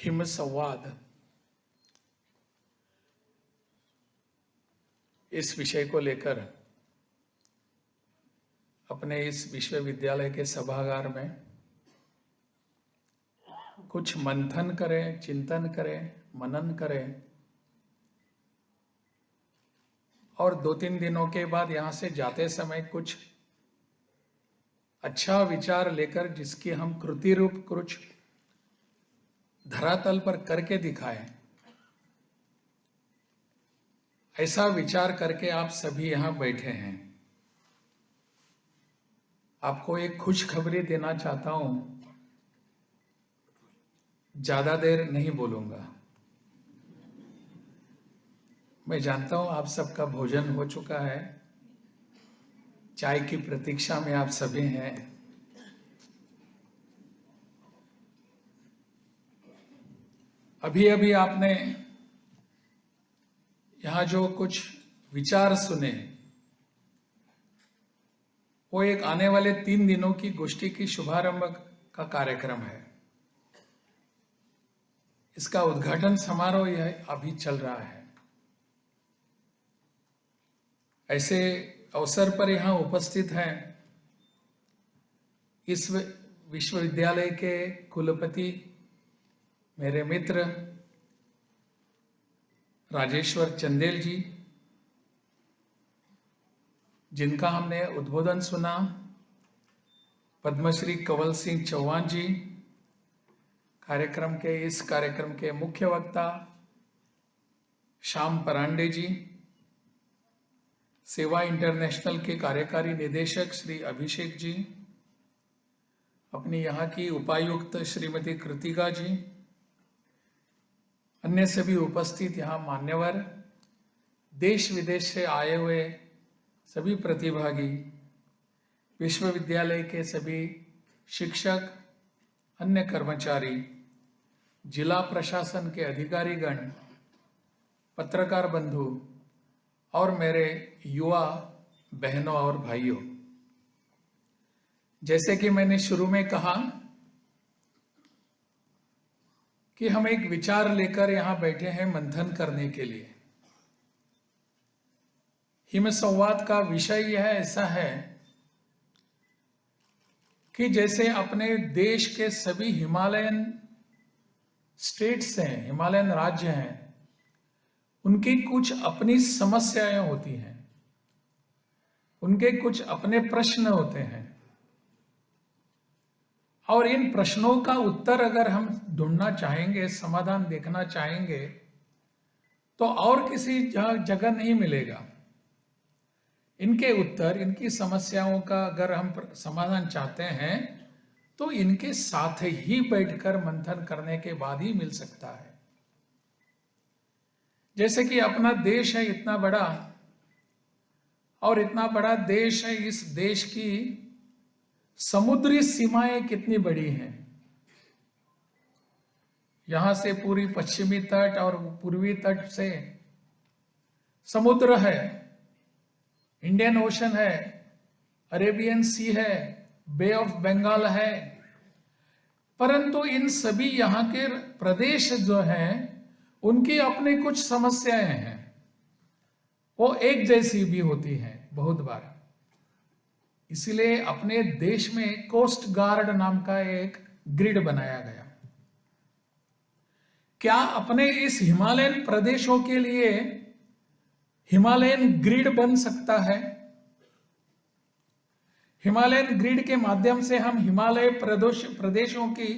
Him संवाद, इस विषय को लेकर अपने इस विश्वविद्यालय के सभागार में कुछ मंथन करें, चिंतन करें, मनन करें और 2-3 दिनों के बाद यहाँ से जाते समय कुछ अच्छा विचार लेकर जिसकी हम कृति रूप कुछ धरातल पर करके दिखाएं, ऐसा विचार करके आप सभी यहाँ बैठे हैं। आपको एक खुशखबरी देना चाहता हूं, ज्यादा देर नहीं बोलूंगा। मैं जानता हूं आप सबका भोजन हो चुका है, चाय की प्रतीक्षा में आप सभी हैं। अभी अभी आपने यहाँ जो कुछ विचार सुने वो एक आने वाले 3 दिनों की गोष्ठी की शुभारंभ का कार्यक्रम है। इसका उद्घाटन समारोह यह अभी चल रहा है। ऐसे अवसर पर यहाँ उपस्थित हैं इस विश्वविद्यालय के कुलपति मेरे मित्र राजेश्वर चंदेल जी, जिनका हमने उद्बोधन सुना, पद्मश्री कंवल सिंह चौहान जी, इस कार्यक्रम के मुख्य वक्ता श्याम परांडे जी, सेवा इंटरनेशनल के कार्यकारी निदेशक श्री अभिषेक जी, अपनी यहाँ की उपायुक्त श्रीमती कृतिका जी, अन्य सभी उपस्थित यहाँ मान्यवर, देश विदेश से आए हुए सभी प्रतिभागी, विश्वविद्यालय के सभी शिक्षक, अन्य कर्मचारी, जिला प्रशासन के अधिकारीगण, पत्रकार बंधु और मेरे युवा बहनों और भाइयों, जैसे कि मैंने शुरू में कहा कि हम एक विचार लेकर यहाँ बैठे हैं मंथन करने के लिए। हिम संवाद का विषय यह ऐसा है कि जैसे अपने देश के सभी हिमालयन स्टेट्स हैं, हिमालयन राज्य हैं, उनकी कुछ अपनी समस्याएं होती हैं, उनके कुछ अपने प्रश्न होते हैं और इन प्रश्नों का उत्तर अगर हम ढूंढना चाहेंगे, समाधान देखना चाहेंगे तो और किसी जगह नहीं मिलेगा। इनके उत्तर, इनकी समस्याओं का अगर हम समाधान चाहते हैं तो इनके साथ ही बैठकर मंथन करने के बाद ही मिल सकता है। जैसे कि अपना देश है इतना बड़ा, और इतना बड़ा देश है, इस देश की समुद्री सीमाएं कितनी बड़ी हैं। यहां से पूरी पश्चिमी तट और पूर्वी तट से समुद्र है, इंडियन ओशन है, अरेबियन सी है, बे ऑफ बंगाल है, परंतु इन सभी यहाँ के प्रदेश जो हैं उनकी अपनी कुछ समस्याएं हैं, वो एक जैसी भी होती हैं बहुत बार। इसलिए अपने देश में कोस्ट गार्ड नाम का एक ग्रिड बनाया गया। क्या अपने इस हिमालयन प्रदेशों के लिए हिमालयन ग्रिड बन सकता है? हिमालयन ग्रिड के माध्यम से हम हिमालय प्रदेशों की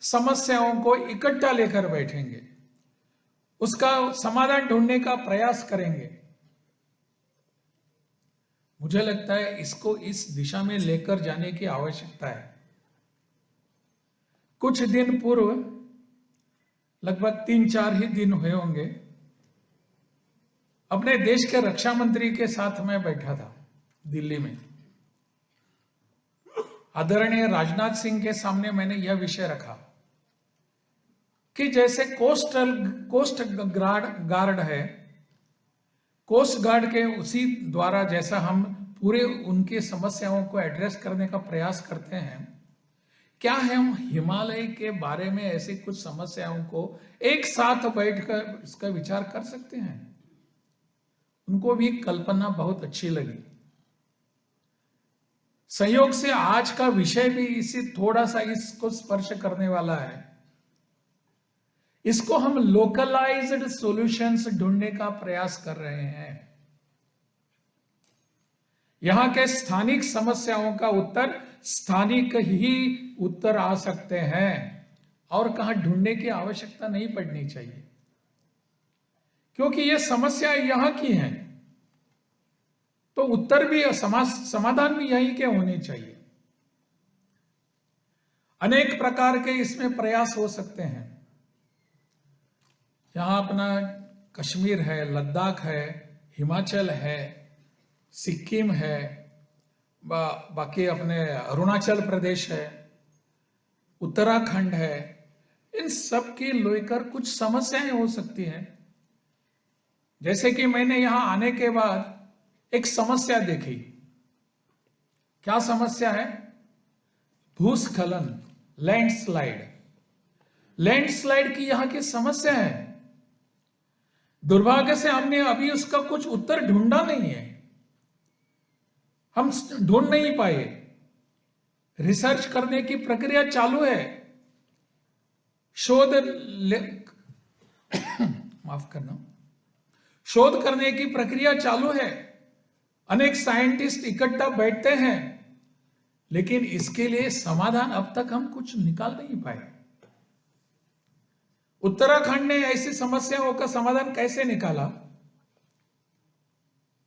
समस्याओं को इकट्ठा लेकर बैठेंगे, उसका समाधान ढूंढने का प्रयास करेंगे। मुझे लगता है इसको इस दिशा में लेकर जाने की आवश्यकता है। कुछ दिन पूर्व, लगभग 3-4 ही दिन हुए होंगे, अपने देश के रक्षा मंत्री के साथ मैं बैठा था दिल्ली में। आदरणीय राजनाथ सिंह के सामने मैंने यह विषय रखा कि जैसे कोस्ट गार्ड है, कोस्ट गार्ड के उसी द्वारा जैसा हम पूरे उनकी समस्याओं को एड्रेस करने का प्रयास करते हैं, क्या है हम हिमालय के बारे में ऐसे कुछ समस्याओं को एक साथ बैठकर इसका विचार कर सकते हैं? उनको भी कल्पना बहुत अच्छी लगी। संयोग से आज का विषय भी इसी थोड़ा सा इसको स्पर्श करने वाला है। इसको हम लोकलाइज्ड सॉल्यूशंस ढूंढने का प्रयास कर रहे हैं। यहां के स्थानिक समस्याओं का उत्तर स्थानिक ही उत्तर आ सकते हैं और कहां ढूंढने की आवश्यकता नहीं पड़नी चाहिए, क्योंकि ये समस्या यहां की है तो उत्तर भी समाधान भी यहीं के होने चाहिए। अनेक प्रकार के इसमें प्रयास हो सकते हैं। यहां अपना कश्मीर है, लद्दाख है, हिमाचल है, सिक्किम है, बाकी अपने अरुणाचल प्रदेश है, उत्तराखंड है। इन सब की लेकर कुछ समस्याएं हो सकती हैं। जैसे कि मैंने यहां आने के बाद एक समस्या देखी। क्या समस्या है? भूस्खलन, लैंडस्लाइड। लैंडस्लाइड की यहां की समस्या है। दुर्भाग्य से हमने अभी उसका कुछ उत्तर ढूंढा नहीं है, हम ढूंढ नहीं पाए। रिसर्च करने की प्रक्रिया चालू है, माफ करना, शोध करने की प्रक्रिया चालू है। अनेक साइंटिस्ट इकट्ठा बैठते हैं, लेकिन इसके लिए समाधान अब तक हम कुछ निकाल नहीं पाए। उत्तराखंड ने ऐसी समस्याओं का समाधान कैसे निकाला?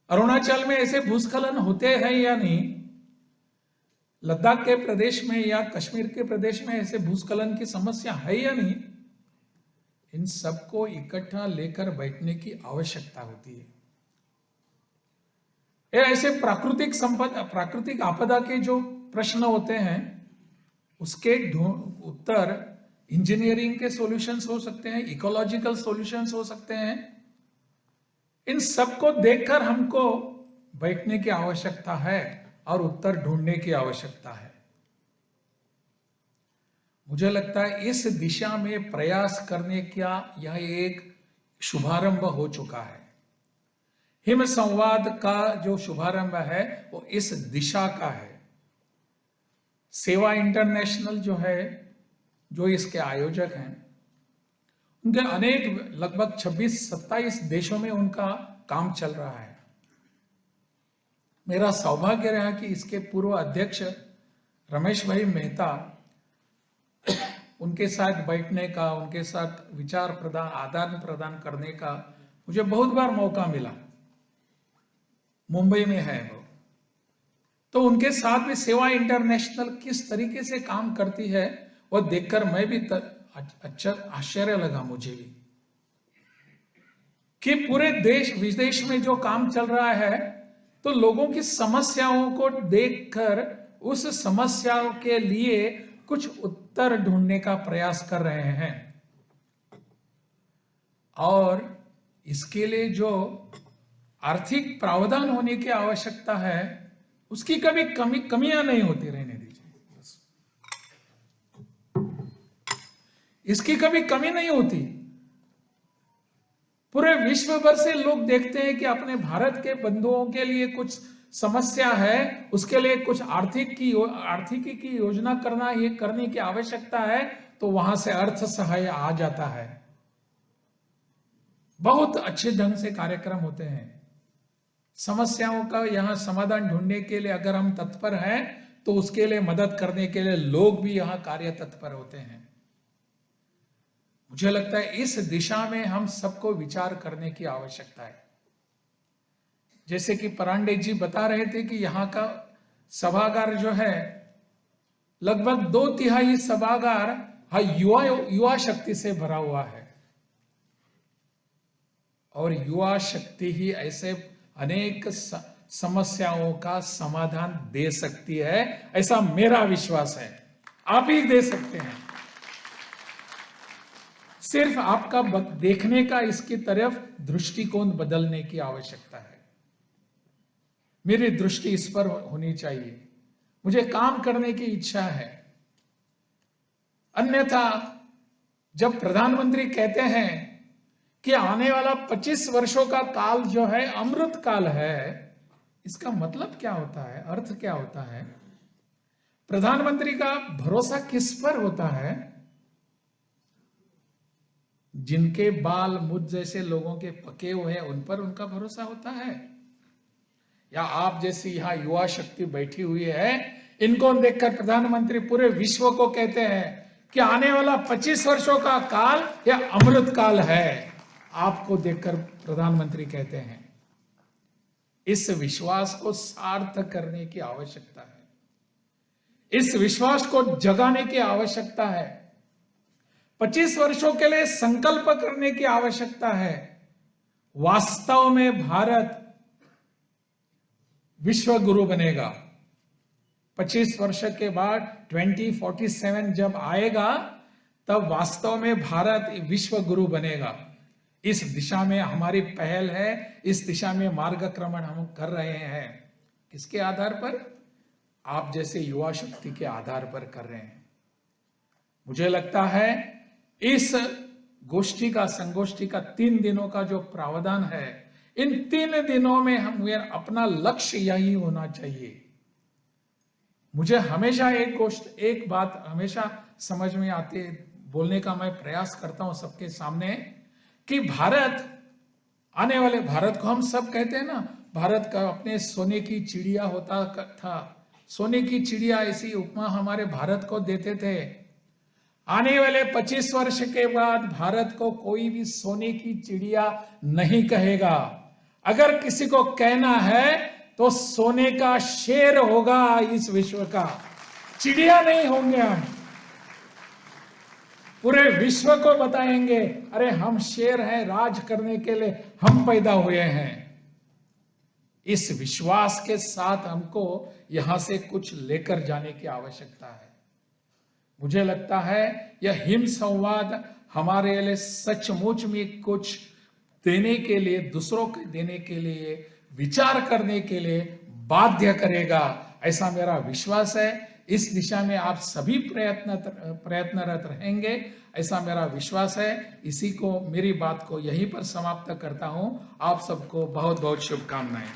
अरुणाचल में ऐसे भूस्खलन होते हैं या नहीं? लद्दाख के प्रदेश में या कश्मीर के प्रदेश में ऐसे भूस्खलन की समस्या है या नहीं? इन सबको इकट्ठा लेकर बैठने की आवश्यकता होती है। ये ऐसे प्राकृतिक आपदा के जो प्रश्न होते हैं, उसके उत्तर इंजीनियरिंग के सॉल्यूशंस हो सकते हैं, इकोलॉजिकल सॉल्यूशंस हो सकते हैं। इन सबको देखकर हमको बैठने की आवश्यकता है और उत्तर ढूंढने की आवश्यकता है। मुझे लगता है इस दिशा में प्रयास करने का यह एक शुभारंभ हो चुका है। हिम संवाद का जो शुभारंभ है वो इस दिशा का है। सेवा इंटरनेशनल जो है, जो इसके आयोजक हैं, उनके अनेक लगभग 26-27 देशों में उनका काम चल रहा है। मेरा सौभाग्य रहा कि इसके पूर्व अध्यक्ष रमेश भाई मेहता, उनके साथ बैठने का, उनके साथ विचार आदान प्रदान करने का मुझे बहुत बार मौका मिला। मुंबई में है वो, तो उनके साथ भी सेवा इंटरनेशनल किस तरीके से काम करती है वो देखकर मैं भी अच्छा आश्चर्य लगा मुझे भी, कि पूरे देश विदेश में जो काम चल रहा है तो लोगों की समस्याओं को देखकर उस समस्याओं के लिए कुछ उत्तर ढूंढने का प्रयास कर रहे हैं। और इसके लिए जो आर्थिक प्रावधान होने की आवश्यकता है, उसकी कभी कमियां नहीं होती, रहने दीजिए बस। इसकी कभी कमी नहीं होती। पूरे विश्व भर से लोग देखते हैं कि अपने भारत के बंधुओं के लिए कुछ समस्या है, उसके लिए कुछ आर्थिकी की योजना करने की आवश्यकता है, तो वहां से अर्थ सहाय आ जाता है। बहुत अच्छे ढंग से कार्यक्रम होते हैं। समस्याओं का यहां समाधान ढूंढने के लिए अगर हम तत्पर हैं, तो उसके लिए मदद करने के लिए लोग भी यहां कार्य तत्पर होते हैं। मुझे लगता है इस दिशा में हम सबको विचार करने की आवश्यकता है। जैसे कि परांडे जी बता रहे थे कि यहाँ का सभागार जो है, लगभग 2/3 सभागार युवा शक्ति से भरा हुआ है, और युवा शक्ति ही ऐसे अनेक समस्याओं का समाधान दे सकती है, ऐसा मेरा विश्वास है। आप ही दे सकते हैं। सिर्फ आपका देखने का इसकी तरफ दृष्टिकोण बदलने की आवश्यकता है। मेरी दृष्टि इस पर होनी चाहिए। मुझे काम करने की इच्छा है। अन्यथा जब प्रधानमंत्री कहते हैं कि आने वाला 25 वर्षों का काल जो है अमृत काल है, इसका मतलब क्या होता है, अर्थ क्या होता है? प्रधानमंत्री का भरोसा किस पर होता है? जिनके बाल मुझ जैसे लोगों के पके हुए हैं उन पर उनका भरोसा होता है, या आप जैसी यहां युवा शक्ति बैठी हुई है, इनको देखकर प्रधानमंत्री पूरे विश्व को कहते हैं कि आने वाला 25 वर्षों का काल यह अमृत काल है, आपको देखकर प्रधानमंत्री कहते हैं। इस विश्वास को सार्थक करने की आवश्यकता है, इस विश्वास को जगाने की आवश्यकता है, 25 वर्षों के लिए संकल्प करने की आवश्यकता है। वास्तव में भारत विश्व गुरु बनेगा। 25 वर्ष के बाद 2047 जब आएगा, तब वास्तव में भारत विश्व गुरु बनेगा। इस दिशा में हमारी पहल है, इस दिशा में मार्गक्रमण हम कर रहे हैं। किसके आधार पर? आप जैसे युवा शक्ति के आधार पर कर रहे हैं। मुझे लगता है इस गोष्ठी का, संगोष्ठी का 3 दिनों का जो प्रावधान है, इन 3 दिनों में हम अपना लक्ष्य यही होना चाहिए। मुझे हमेशा एक बात हमेशा समझ में आती, बोलने का मैं प्रयास करता हूं सबके सामने, कि भारत, आने वाले भारत को हम सब कहते हैं ना, भारत का अपने सोने की चिड़िया होता था, सोने की चिड़िया ऐसी उपमा हमारे भारत को देते थे। आने वाले 25 वर्ष के बाद भारत को कोई भी सोने की चिड़िया नहीं कहेगा। अगर किसी को कहना है तो सोने का शेर होगा इस विश्व का, चिड़िया नहीं होंगे हम। पूरे विश्व को बताएंगे, अरे हम शेर हैं, राज करने के लिए हम पैदा हुए हैं। इस विश्वास के साथ हमको यहां से कुछ लेकर जाने की आवश्यकता है। मुझे लगता है यह हिम संवाद हमारे लिए सचमुच में कुछ देने के लिए, दूसरों को देने के लिए, विचार करने के लिए बाध्य करेगा, ऐसा मेरा विश्वास है। इस दिशा में आप सभी प्रयत्नरत रहेंगे, ऐसा मेरा विश्वास है। इसी को, मेरी बात को यहीं पर समाप्त करता हूं। आप सबको बहुत बहुत शुभकामनाएं।